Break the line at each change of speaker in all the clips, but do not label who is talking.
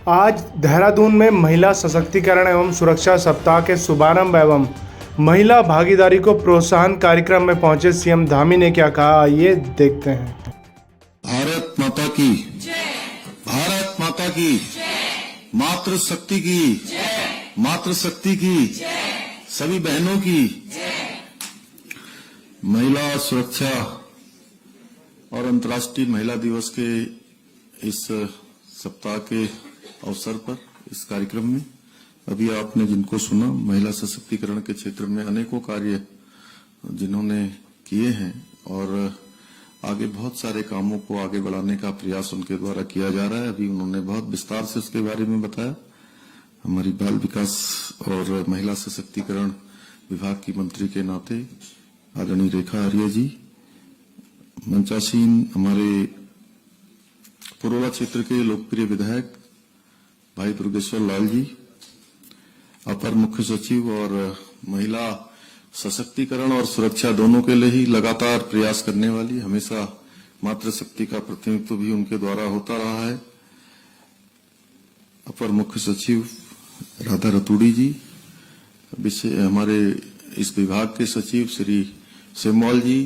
आज देहरादून में महिला सशक्तिकरण एवं सुरक्षा सप्ताह के शुभारंभ एवं महिला भागीदारी को प्रोत्साहन कार्यक्रम में पहुंचे सीएम धामी ने क्या कहा, आइए देखते हैं।
भारत माता की जय, भारत माता की जय, मातृशक्ति की जय, मातृशक्ति की जय, सभी बहनों की जय। महिला सुरक्षा और अंतर्राष्ट्रीय महिला दिवस के इस सप्ताह के अवसर पर इस कार्यक्रम में अभी आपने जिनको सुना, महिला सशक्तिकरण के क्षेत्र में अनेकों कार्य जिन्होंने किए हैं और आगे बहुत सारे कामों को आगे बढ़ाने का प्रयास उनके द्वारा किया जा रहा है। अभी उन्होंने बहुत विस्तार से उसके बारे में बताया। हमारी बाल विकास और महिला सशक्तिकरण विभाग की मंत्री के नाते आदरणीय रेखा आर्य जी, मंचासीन हमारे पुरोला क्षेत्र के लोकप्रिय विधायक भाई दुर्गेश्वर लाल जी, अपर मुख्य सचिव और महिला सशक्तिकरण और सुरक्षा दोनों के लिए ही लगातार प्रयास करने वाली, हमेशा मातृशक्ति का प्रतिनिधित्व भी उनके द्वारा होता रहा है, अपर मुख्य सचिव राधा रतूड़ी जी, हमारे इस विभाग के सचिव श्री सेमवाल जी,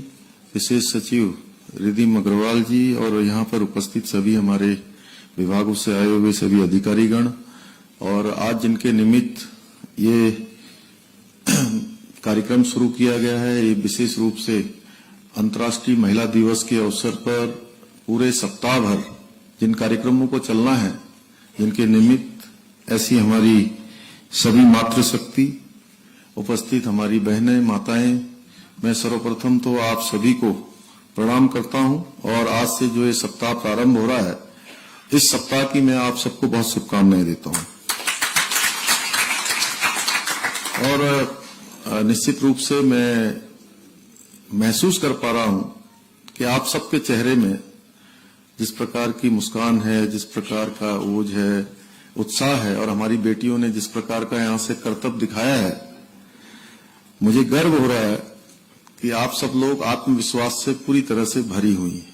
विशेष सचिव रिदिम अग्रवाल जी और यहाँ पर उपस्थित सभी हमारे विभागों से आए हुए सभी अधिकारीगण, और आज जिनके निमित्त ये कार्यक्रम शुरू किया गया है, ये विशेष रूप से अंतर्राष्ट्रीय महिला दिवस के अवसर पर पूरे सप्ताह भर जिन कार्यक्रमों को चलना है, जिनके निमित्त ऐसी हमारी सभी मातृशक्ति उपस्थित हमारी बहनें, माताएं, मैं सर्वप्रथम तो आप सभी को प्रणाम करता हूं और आज से जो ये सप्ताह प्रारंभ हो रहा है, इस सप्ताह की मैं आप सबको बहुत शुभकामनाएं देता हूं। और निश्चित रूप से मैं महसूस कर पा रहा हूं कि आप सबके चेहरे में जिस प्रकार की मुस्कान है, जिस प्रकार का ओज है, उत्साह है, और हमारी बेटियों ने जिस प्रकार का यहां से कर्तव्य दिखाया है, मुझे गर्व हो रहा है कि आप सब लोग आत्मविश्वास से पूरी तरह से भरी हुई हैं।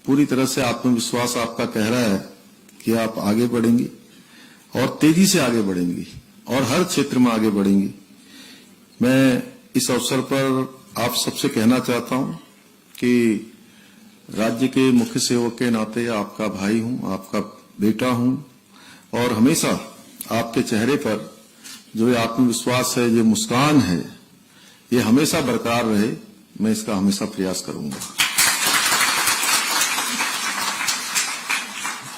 पूरी तरह से आत्मविश्वास आपका कह रहा है कि आप आगे बढ़ेंगी और तेजी से आगे बढ़ेंगी और हर क्षेत्र में आगे बढ़ेंगी। मैं इस अवसर पर आप सबसे कहना चाहता हूं कि राज्य के मुख्य सेवक के नाते आपका भाई हूं, आपका बेटा हूं, और हमेशा आपके चेहरे पर जो ये आत्मविश्वास है, जो मुस्कान है, ये हमेशा बरकरार रहे। मैं इसका हमेशा प्रयास करूंगा।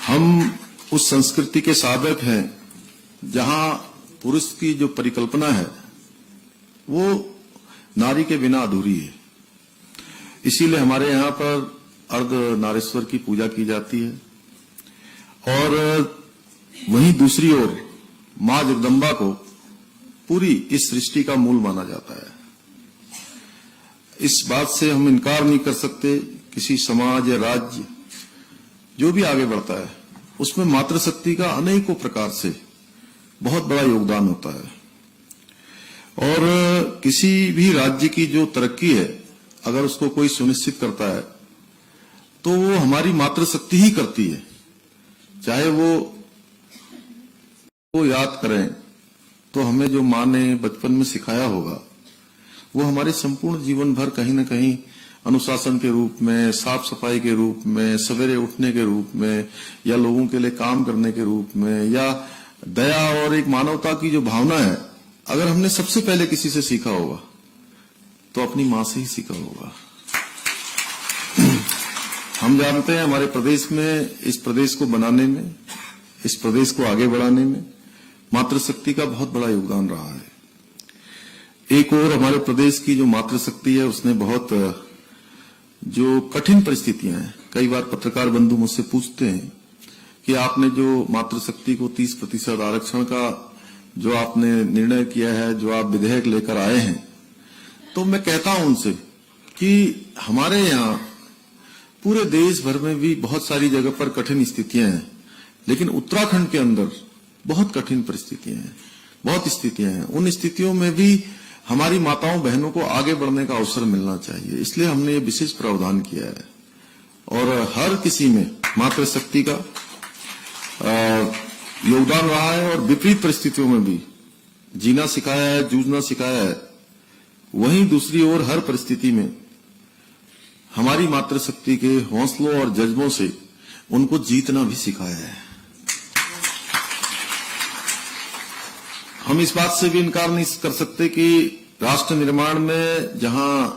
हम उस संस्कृति के साधक हैं जहां पुरुष की जो परिकल्पना है वो नारी के बिना अधूरी है। इसीलिए हमारे यहाँ पर अर्ध नारेश्वर की पूजा की जाती है और वहीं दूसरी ओर मां जगदम्बा को पूरी इस सृष्टि का मूल माना जाता है। इस बात से हम इनकार नहीं कर सकते, किसी समाज या राज्य जो भी आगे बढ़ता है उसमें मातृशक्ति का अनेकों प्रकार से बहुत बड़ा योगदान होता है। और किसी भी राज्य की जो तरक्की है, अगर उसको कोई सुनिश्चित करता है तो वो हमारी मातृशक्ति ही करती है। चाहे वो याद करें तो हमें जो माँ ने बचपन में सिखाया होगा वो हमारे संपूर्ण जीवन भर कहीं न कहीं अनुशासन के रूप में, साफ सफाई के रूप में, सवेरे उठने के रूप में, या लोगों के लिए काम करने के रूप में, या दया और एक मानवता की जो भावना है, अगर हमने सबसे पहले किसी से सीखा होगा तो अपनी मां से ही सीखा होगा। हम जानते हैं हमारे प्रदेश में, इस प्रदेश को बनाने में, इस प्रदेश को आगे बढ़ाने में मातृशक्ति का बहुत बड़ा योगदान रहा है। एक और हमारे प्रदेश की जो मातृशक्ति है उसने बहुत जो कठिन परिस्थितियां हैं, कई बार पत्रकार बंधु मुझसे पूछते हैं कि आपने जो मातृशक्ति को 30% आरक्षण का जो आपने निर्णय किया है, जो आप विधेयक लेकर आए हैं, तो मैं कहता हूं उनसे कि हमारे यहाँ पूरे देश भर में भी बहुत सारी जगह पर कठिन स्थितियां हैं, लेकिन उत्तराखंड के अंदर बहुत कठिन परिस्थितियां हैं, बहुत स्थितियां हैं। उन स्थितियों में भी हमारी माताओं बहनों को आगे बढ़ने का अवसर मिलना चाहिए, इसलिए हमने ये विशेष प्रावधान किया है। और हर किसी में मातृशक्ति का योगदान रहा है और विपरीत परिस्थितियों में भी जीना सिखाया है, जूझना सिखाया है। वहीं दूसरी ओर हर परिस्थिति में हमारी मातृशक्ति के हौसलों और जज्बों से उनको जीतना भी सिखाया है। हम इस बात से भी इनकार नहीं कर सकते कि राष्ट्र निर्माण में जहां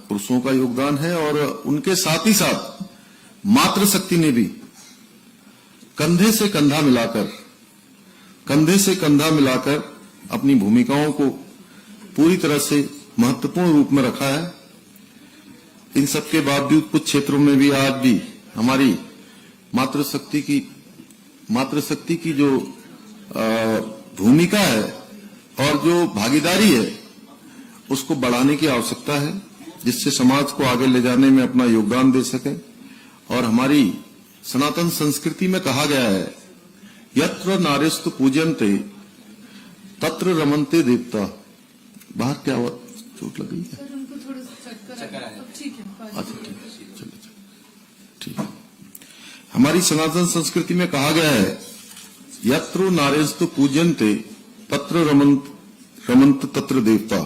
पुरुषों का योगदान है और उनके साथ ही साथ मातृशक्ति ने भी कंधे से कंधा मिलाकर अपनी भूमिकाओं को पूरी तरह से महत्वपूर्ण रूप में रखा है। इन सबके बावजूद कुछ क्षेत्रों में भी आज भी हमारी मातृशक्ति की जो भूमिका है और जो भागीदारी है उसको बढ़ाने की आवश्यकता है, जिससे समाज को आगे ले जाने में अपना योगदान दे सके। और हमारी सनातन संस्कृति में कहा गया है, यत्र नार्यस्तु पूज्यन्ते तत्र रमन्ते देवता। बाहर क्या हुआ, चोट लग गई है?
उनको थोड़ा चक्कर आया। ठीक है,
अच्छा चलिए ठीक है। हमारी सनातन संस्कृति में कहा गया है, यत्र नार्यस्तु पूज्यन्ते तत्र रमन्त तत्र देवता।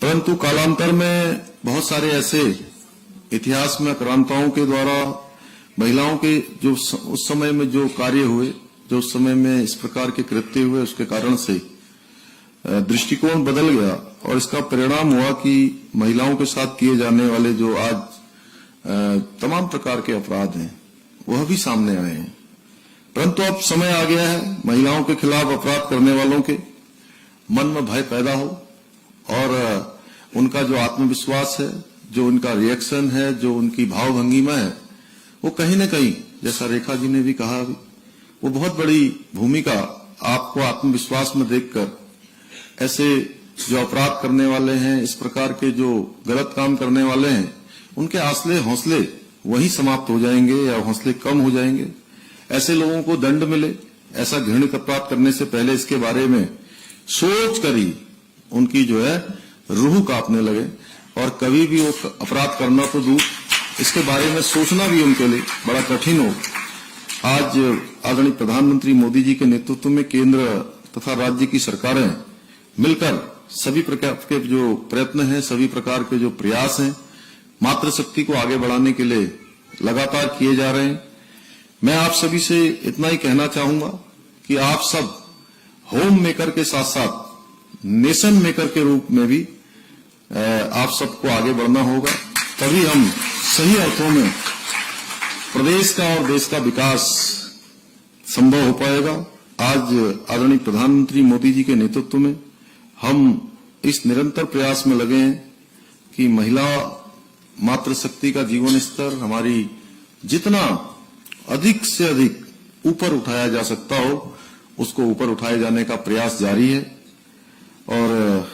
परंतु कालांतर में बहुत सारे ऐसे इतिहास में क्रांताओं के द्वारा महिलाओं के जो उस समय में जो कार्य हुए, जो उस समय में इस प्रकार के कृत्य हुए, उसके कारण से दृष्टिकोण बदल गया और इसका परिणाम हुआ कि महिलाओं के साथ किए जाने वाले जो आज तमाम प्रकार के अपराध हैं वह भी सामने आए हैं। परंतु अब समय आ गया है महिलाओं के खिलाफ अपराध करने वालों के मन में भय पैदा हो और उनका जो आत्मविश्वास है, जो उनका रिएक्शन है, जो उनकी भावभंगिमा है, वो कहीं न कहीं, जैसा रेखा जी ने भी कहा, वो बहुत बड़ी भूमिका आपको आत्मविश्वास में देखकर ऐसे जो अपराध करने वाले हैं, इस प्रकार के जो गलत काम करने वाले हैं, उनके हौसले वहीं समाप्त हो जाएंगे या हौसले कम हो जाएंगे। ऐसे लोगों को दंड मिले, ऐसा घृणित अपराध करने से पहले इसके बारे में सोच कर ही उनकी जो है रूह कांपने लगे और कभी भी वो अपराध करना तो दूर, इसके बारे में सोचना भी उनके लिए बड़ा कठिन हो। आज आदरणीय प्रधानमंत्री मोदी जी के नेतृत्व में केंद्र तथा राज्य की सरकारें मिलकर सभी प्रकार के जो प्रयत्न हैं, सभी प्रकार के जो प्रयास हैं, मातृशक्ति को आगे बढ़ाने के लिए लगातार किए जा रहे हैं। मैं आप सभी से इतना ही कहना चाहूंगा कि आप सब होम मेकर के साथ साथ नेशन मेकर के रूप में भी आप सबको आगे बढ़ना होगा, तभी हम सही अर्थों में प्रदेश का और देश का विकास संभव हो पाएगा। आज आदरणीय प्रधानमंत्री मोदी जी के नेतृत्व में हम इस निरंतर प्रयास में लगे हैं कि महिला मातृशक्ति का जीवन स्तर हमारी जितना अधिक से अधिक ऊपर उठाया जा सकता हो, उसको ऊपर उठाए जाने का प्रयास जारी है। और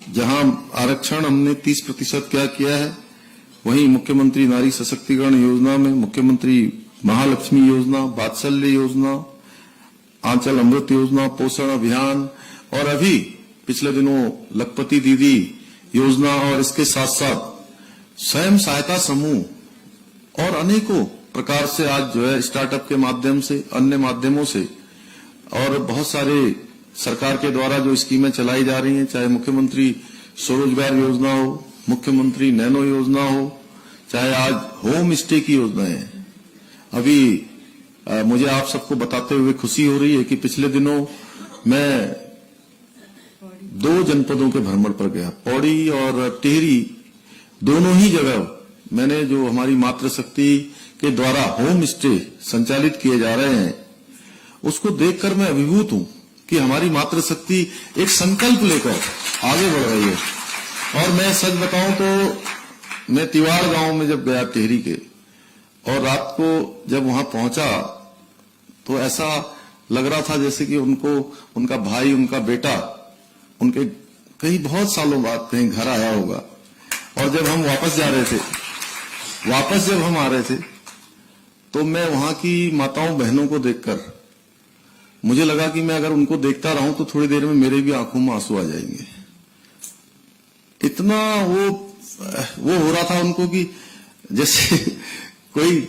जहां आरक्षण हमने 30% क्या किया है, वहीं मुख्यमंत्री नारी सशक्तिकरण योजना में मुख्यमंत्री महालक्ष्मी योजना, वात्सल्य योजना, आंचल अमृत योजना, पोषण अभियान और अभी पिछले दिनों लखपति दीदी योजना और इसके साथ साथ स्वयं सहायता समूह और अनेकों प्रकार से आज जो है स्टार्टअप के माध्यम से, अन्य माध्यमों से और बहुत सारे सरकार के द्वारा जो स्कीमें चलाई जा रही हैं, चाहे मुख्यमंत्री स्वरोजगार योजना हो, मुख्यमंत्री नैनो योजना हो, चाहे आज होम स्टे की योजना है। अभी मुझे आप सबको बताते हुए खुशी हो रही है कि पिछले दिनों मैं 2 जनपदों के भ्रमण पर गया, पौड़ी और टिहरी, दोनों ही जगह मैंने जो हमारी मातृशक्ति के द्वारा होम स्टे संचालित किए जा रहे हैं, उसको देखकर मैं अभिभूत हूं कि हमारी मातृशक्ति एक संकल्प लेकर आगे बढ़ रही है। और मैं सच बताऊं तो मैं तिवाड़ गांव में जब गया टिहरी के, और रात को जब वहां पहुंचा तो ऐसा लग रहा था जैसे कि उनको, उनका भाई, उनका बेटा उनके कहीं बहुत सालों बाद कहीं घर आया होगा। और जब हम वापस जब हम आ रहे थे तो मैं वहां की माताओं बहनों को देखकर मुझे लगा कि मैं अगर उनको देखता रहूं तो थोड़ी देर में मेरे भी आंखों में आंसू आ जाएंगे। इतना वो हो रहा था उनको कि जैसे कोई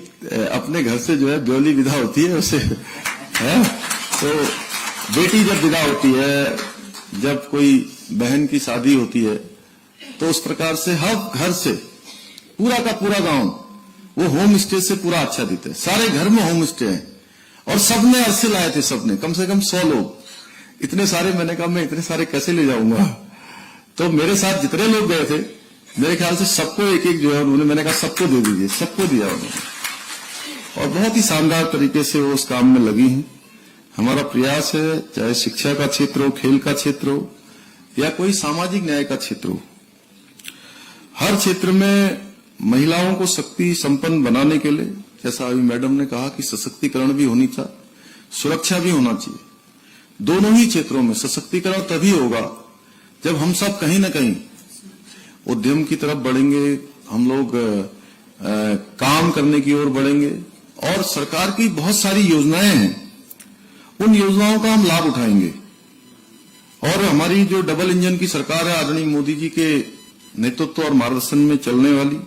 अपने घर से जो है ब्योली विदा होती है उसे है, तो बेटी जब विदा होती है, जब कोई बहन की शादी होती है, तो उस प्रकार से हर घर से पूरा का पूरा गांव वो होम स्टे से पूरा अच्छा देते हैं। सारे घर में होम स्टे हैं और सबने अरसे लाए थे, सबने कम से कम 100 लोग। इतने सारे, मैंने कहा मैं इतने सारे कैसे ले जाऊंगा, तो मेरे साथ जितने लोग गए थे मेरे ख्याल से सबको एक एक जो है उन्होंने, मैंने कहा सबको दे दीजिए, सबको दिया उन्होंने, और बहुत ही शानदार तरीके से वो उस काम में लगी हैं। हमारा प्रयास है, चाहे शिक्षा का क्षेत्र हो, खेल का क्षेत्र हो या कोई सामाजिक न्याय का क्षेत्र हो, हर क्षेत्र में महिलाओं को शक्ति संपन्न बनाने के लिए, जैसा अभी मैडम ने कहा कि सशक्तिकरण भी होनी चाहिए, सुरक्षा भी होना चाहिए। दोनों ही क्षेत्रों में सशक्तिकरण तभी होगा जब हम सब कहीं न कहीं उद्यम की तरफ बढ़ेंगे, हम लोग काम करने की ओर बढ़ेंगे, और सरकार की बहुत सारी योजनाएं हैं, उन योजनाओं का हम लाभ उठाएंगे। और हमारी जो डबल इंजन की सरकार है, आदरणीय मोदी जी के नेतृत्व और मार्गदर्शन में चलने वाली,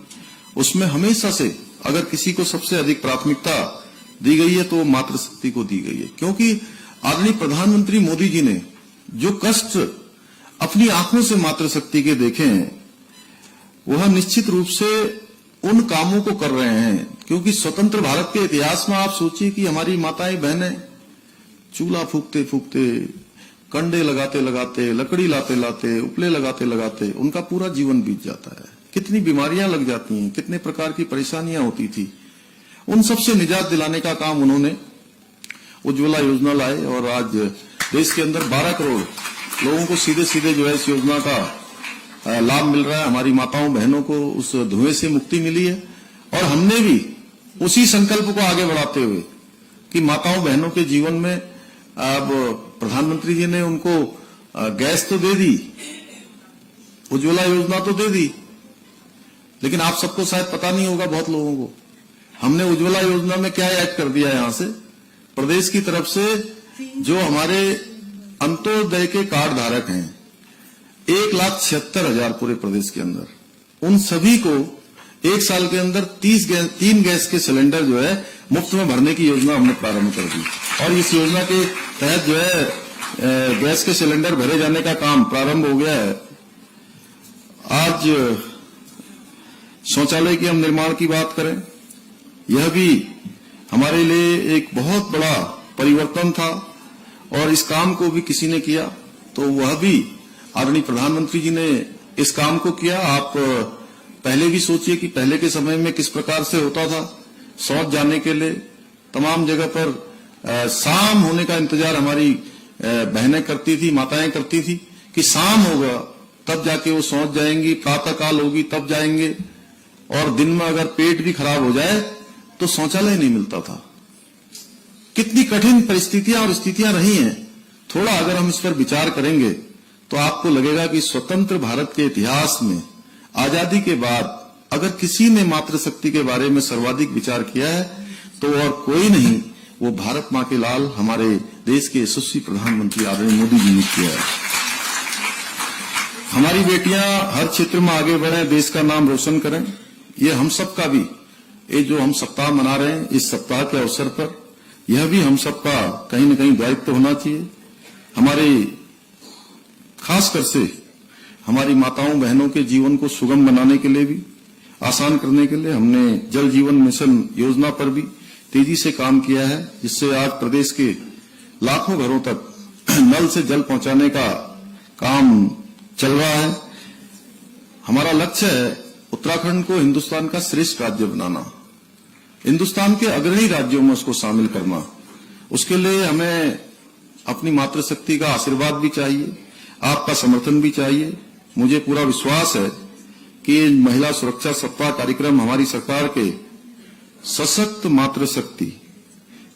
उसमें हमेशा से अगर किसी को सबसे अधिक प्राथमिकता दी गई है तो वो मातृशक्ति को दी गई है, क्योंकि आदरणीय प्रधानमंत्री मोदी जी ने जो कष्ट अपनी आंखों से मातृशक्ति के देखे हैं, वह निश्चित रूप से उन कामों को कर रहे हैं। क्योंकि स्वतंत्र भारत के इतिहास में आप सोचिए कि हमारी माताएं बहनें चूल्हा फूकते फूकते, कंडे लगाते लगाते, लकड़ी लाते लाते, उपले लगाते लगाते उनका पूरा जीवन बीत जाता है। कितनी बीमारियां लग जाती हैं, कितने प्रकार की परेशानियां होती थी, उन सबसे निजात दिलाने का काम उन्होंने उज्ज्वला योजना लाए, और आज देश के अंदर 12 करोड़ लोगों को सीधे सीधे जो है इस योजना का लाभ मिल रहा है। हमारी माताओं बहनों को उस धुएं से मुक्ति मिली है, और हमने भी उसी संकल्प को आगे बढ़ाते हुए कि माताओं बहनों के जीवन में अब प्रधानमंत्री जी ने उनको गैस तो दे दी, उज्ज्वला योजना तो दे दी, लेकिन आप सबको शायद पता नहीं होगा, बहुत लोगों को, हमने उज्ज्वला योजना में क्या ऐड कर दिया यहां से प्रदेश की तरफ से, जो हमारे अंत्योदय के कार्ड धारक हैं 1,76,000 पूरे प्रदेश के अंदर, उन सभी को एक साल के अंदर 3 गैस के सिलेंडर जो है मुफ्त में भरने की योजना हमने प्रारंभ कर दी। और इस योजना के तहत जो है गैस के सिलेंडर भरे जाने का काम प्रारंभ हो गया है। आज शौचालय की हम निर्माण की बात करें, यह भी हमारे लिए एक बहुत बड़ा परिवर्तन था, और इस काम को भी किसी ने किया, तो वह भी आदरणीय प्रधानमंत्री जी ने इस काम को किया। आप पहले भी सोचिए कि पहले के समय में किस प्रकार से होता था, शौच जाने के लिए तमाम जगह पर शाम होने का इंतजार हमारी बहनें करती थी, माताएं करती थी कि शाम होगा तब जाके वो शौच जाएंगी, प्रातः काल होगी तब जाएंगे, और दिन में अगर पेट भी खराब हो जाए तो शौचालय नहीं मिलता था। कितनी कठिन परिस्थितियां और स्थितियां रही हैं। थोड़ा अगर हम इस पर विचार करेंगे तो आपको लगेगा कि स्वतंत्र भारत के इतिहास में आजादी के बाद अगर किसी ने मातृशक्ति के बारे में सर्वाधिक विचार किया है तो और कोई नहीं, वो भारत मां के लाल हमारे देश के यशस्वी प्रधानमंत्री आदरणीय मोदी जी ने किया है। हमारी बेटियां हर क्षेत्र में आगे बढ़ें, देश का नाम रोशन करें, ये हम सबका भी, ये जो हम सप्ताह मना रहे हैं, इस सप्ताह के अवसर पर यह भी हम सबका कहीं न कहीं दायित्व होना चाहिए। हमारे खासकर से हमारी माताओं बहनों के जीवन को सुगम बनाने के लिए भी, आसान करने के लिए हमने जल जीवन मिशन योजना पर भी तेजी से काम किया है, जिससे आज प्रदेश के लाखों घरों तक नल से जल पहुंचाने का काम चल रहा है। हमारा लक्ष्य है उत्तराखंड को हिंदुस्तान का श्रेष्ठ राज्य बनाना, हिंदुस्तान के अग्रणी राज्यों में उसको शामिल करना। उसके लिए हमें अपनी मातृशक्ति का आशीर्वाद भी चाहिए, आपका समर्थन भी चाहिए। मुझे पूरा विश्वास है कि महिला सुरक्षा सप्ताह कार्यक्रम हमारी सरकार के सशक्त मातृशक्ति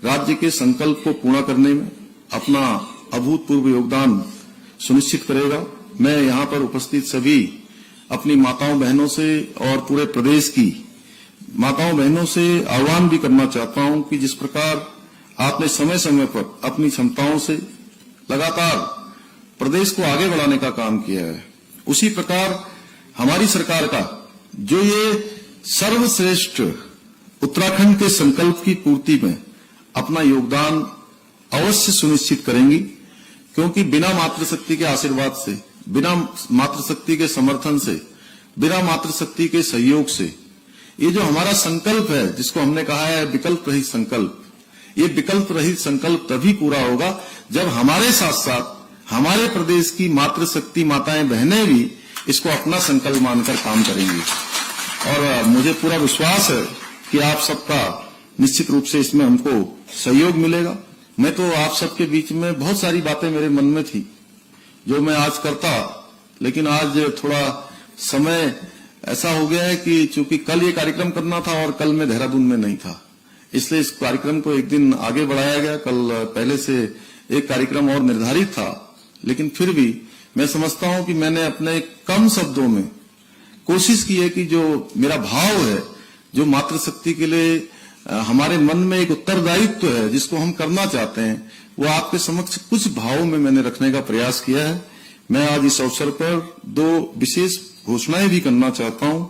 राज्य के संकल्प को पूर्ण करने में अपना अभूतपूर्व योगदान सुनिश्चित करेगा। मैं यहां पर उपस्थित सभी अपनी माताओं बहनों से और पूरे प्रदेश की माताओं बहनों से आह्वान भी करना चाहता हूं कि जिस प्रकार आपने समय समय पर अपनी क्षमताओं से लगातार प्रदेश को आगे बढ़ाने का काम किया है, उसी प्रकार हमारी सरकार का जो ये सर्वश्रेष्ठ उत्तराखंड के संकल्प की पूर्ति में अपना योगदान अवश्य सुनिश्चित करेंगी, क्योंकि बिना मातृशक्ति के आशीर्वाद से, बिना मातृशक्ति के समर्थन से, बिना मातृशक्ति के सहयोग से ये जो हमारा संकल्प है, जिसको हमने कहा है विकल्प रहित संकल्प, ये विकल्प रहित संकल्प तभी पूरा होगा जब हमारे साथ साथ हमारे प्रदेश की मातृशक्ति माताएं बहनें भी इसको अपना संकल्प मानकर काम करेंगी। और मुझे पूरा विश्वास है कि आप सबका निश्चित रूप से इसमें हमको सहयोग मिलेगा। मैं तो आप सबके बीच में बहुत सारी बातें मेरे मन में थी जो मैं आज करता, लेकिन आज थोड़ा समय ऐसा हो गया है कि चूंकि कल ये कार्यक्रम करना था और कल मैं देहरादून में नहीं था, इसलिए इस कार्यक्रम को एक दिन आगे बढ़ाया गया। कल पहले से एक कार्यक्रम और निर्धारित था, लेकिन फिर भी मैं समझता हूं कि मैंने अपने कम शब्दों में कोशिश की है कि जो मेरा भाव है, जो मातृशक्ति के लिए हमारे मन में एक उत्तरदायित्व है जिसको हम करना चाहते हैं, वो आपके समक्ष कुछ भावों में मैंने रखने का प्रयास किया है। मैं आज इस अवसर पर दो विशेष घोषणाएं भी करना चाहता हूं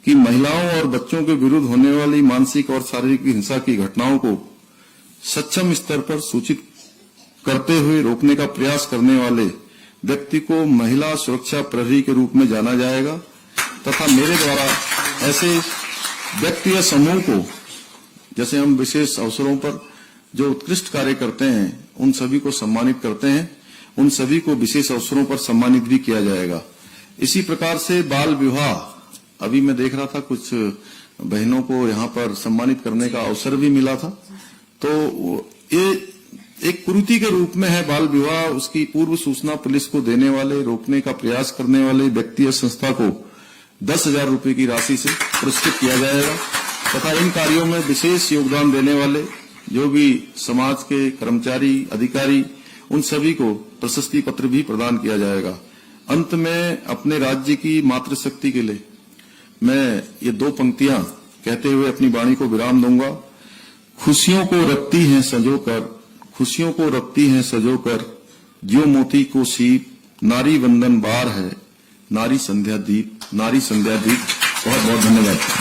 कि महिलाओं और बच्चों के विरुद्ध होने वाली मानसिक और शारीरिक हिंसा की घटनाओं को सक्षम स्तर पर सूचित करते हुए रोकने का प्रयास करने वाले व्यक्ति को महिला सुरक्षा प्रहरी के रूप में जाना जाएगा, तथा मेरे द्वारा ऐसे व्यक्ति या समूह को, जैसे हम विशेष अवसरों पर जो उत्कृष्ट कार्य करते हैं उन सभी को सम्मानित करते हैं, उन सभी को विशेष अवसरों पर सम्मानित भी किया जाएगा। इसी प्रकार से बाल विवाह, अभी मैं देख रहा था कुछ बहनों को यहाँ पर सम्मानित करने का अवसर भी मिला था, तो ये एक कुरीति के रूप में है बाल विवाह। उसकी पूर्व सूचना पुलिस को देने वाले, रोकने का प्रयास करने वाले व्यक्ति या संस्था को 10,000 रुपए की राशि से पुरस्कृत किया जाएगा, तथा इन कार्यों में विशेष योगदान देने वाले जो भी समाज के कर्मचारी, अधिकारी, उन सभी को प्रशस्ति पत्र भी प्रदान किया जाएगा। अंत में अपने राज्य की मातृशक्ति के लिए मैं ये दो पंक्तियां कहते हुए अपनी वाणी को विराम दूंगा। खुशियों को रखती हैं सजोकर, खुशियों को रखती हैं सजोकर, ज्यों मोती को सीप, नारी वंदन बार है, नारी संध्या दीप, नारी संध्या दीप। बहुत बहुत धन्यवाद।